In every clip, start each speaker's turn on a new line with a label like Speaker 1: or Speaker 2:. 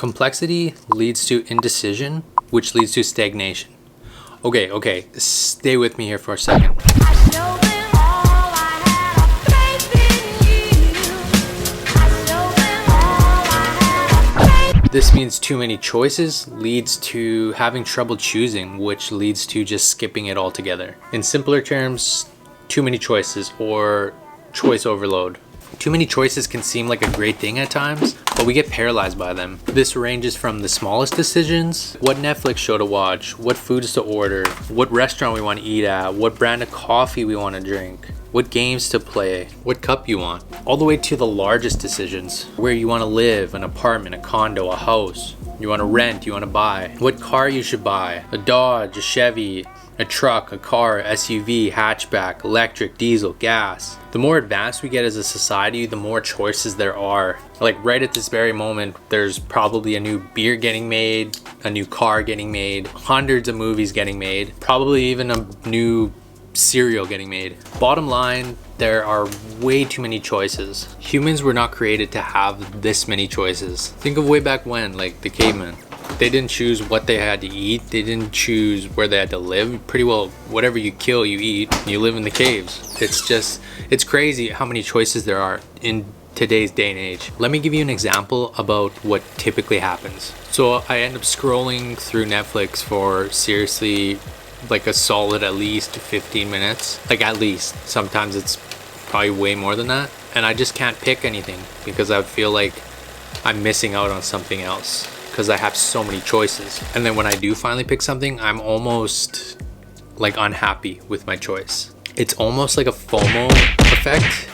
Speaker 1: Complexity leads to indecision, which leads to stagnation. Okay, stay with me here for a second. This means too many choices leads to having trouble choosing, which leads to just skipping it altogether. In simpler terms, too many choices or choice overload. Too many choices can seem like a great thing at times, but we get paralyzed by them. This ranges from the smallest decisions, what Netflix show to watch, what foods to order, what restaurant we want to eat at, what brand of coffee we want to drink, what games to play, what cup you want, all the way to the largest decisions, where you want to live, an apartment, a condo, a house, you want to rent, you want to buy, what car you should buy, a Dodge, a Chevy, a truck, a car, SUV, hatchback, electric, diesel, gas. The more advanced we get as a society, the more choices there are. Like right at this very moment, there's probably a new beer getting made, a new car getting made, hundreds of movies getting made, probably even a new cereal getting made. Bottom line, there are way too many choices. Humans were not created to have this many choices. Think of way back when, like the cavemen. They didn't choose what they had to eat. They didn't choose where they had to live. Pretty well, whatever you kill, you eat. You live in the caves. It's crazy how many choices there are in today's day and age. Let me give you an example about what typically happens. So I end up scrolling through Netflix for seriously like a solid at least 15 minutes. Like at least. Sometimes it's probably way more than that. And I just can't pick anything because I feel like I'm missing out on something else, because I have so many choices. And then when I do finally pick something, I'm almost like unhappy with my choice. It's almost like a FOMO effect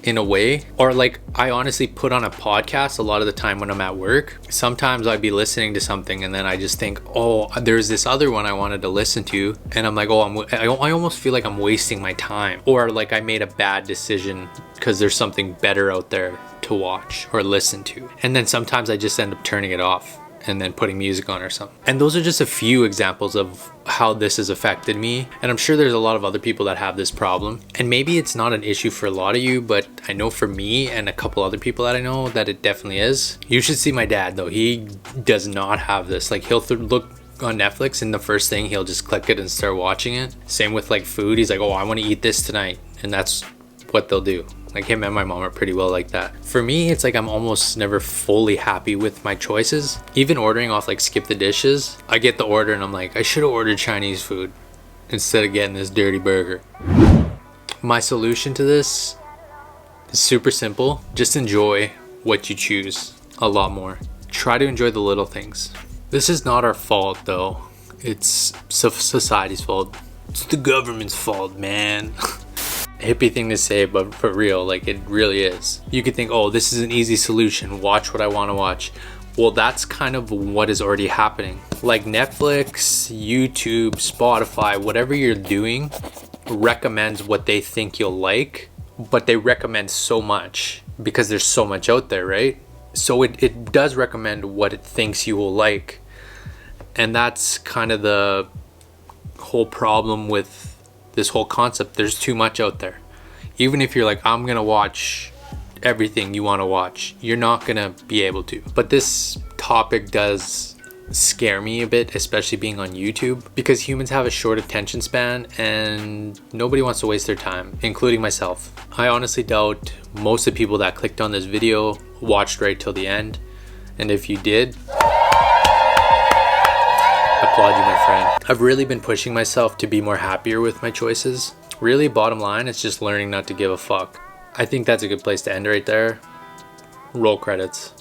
Speaker 1: in a way. Or like I honestly put on a podcast a lot of the time when I'm at work. Sometimes I'd be listening to something and then I just think, oh, there's this other one I wanted to listen to. And I'm like, I almost feel like I'm wasting my time. Or like I made a bad decision because there's something better out there to watch or listen to. And then sometimes I just end up turning it off and then putting music on or something. And those are just a few examples of how this has affected me. And I'm sure there's a lot of other people that have this problem. And maybe it's not an issue for a lot of you, but I know for me and a couple other people that I know that it definitely is. You should see my dad though. He does not have this. Like he'll look on Netflix and the first thing he'll just click it and start watching it. Same with like food. He's like, oh, I want to eat this tonight. And that's what they'll do. Like him and my mom are pretty well like that. For me, it's like I'm almost never fully happy with my choices. Even ordering off like Skip the Dishes, I get the order and I'm like, I should have ordered Chinese food instead of getting this dirty burger. My solution to this is super simple. Just enjoy what you choose a lot more. Try to enjoy the little things. This is not our fault though. It's society's fault. It's the government's fault, man. Hippie thing to say, but for real, like it really is. You could think, oh, this is an easy solution, watch what I want to watch. Well, that's kind of what is already happening. Like Netflix, YouTube, Spotify, whatever you're doing recommends what they think you'll like, but they recommend so much because there's so much out there, right? So it does recommend what it thinks you will like. And that's kind of the whole problem with this whole concept. There's too much out there. Even if you're like, I'm gonna watch everything you want to watch, you're not gonna be able to. But this topic does scare me a bit, especially being on YouTube, because humans have a short attention span and nobody wants to waste their time, including myself. I honestly doubt most of the people that clicked on this video watched right till the end. And if you did, applaud you, my friend. I've really been pushing myself to be more happier with my choices. Really, bottom line, it's just learning not to give a fuck. I think that's a good place to end right there. Roll credits.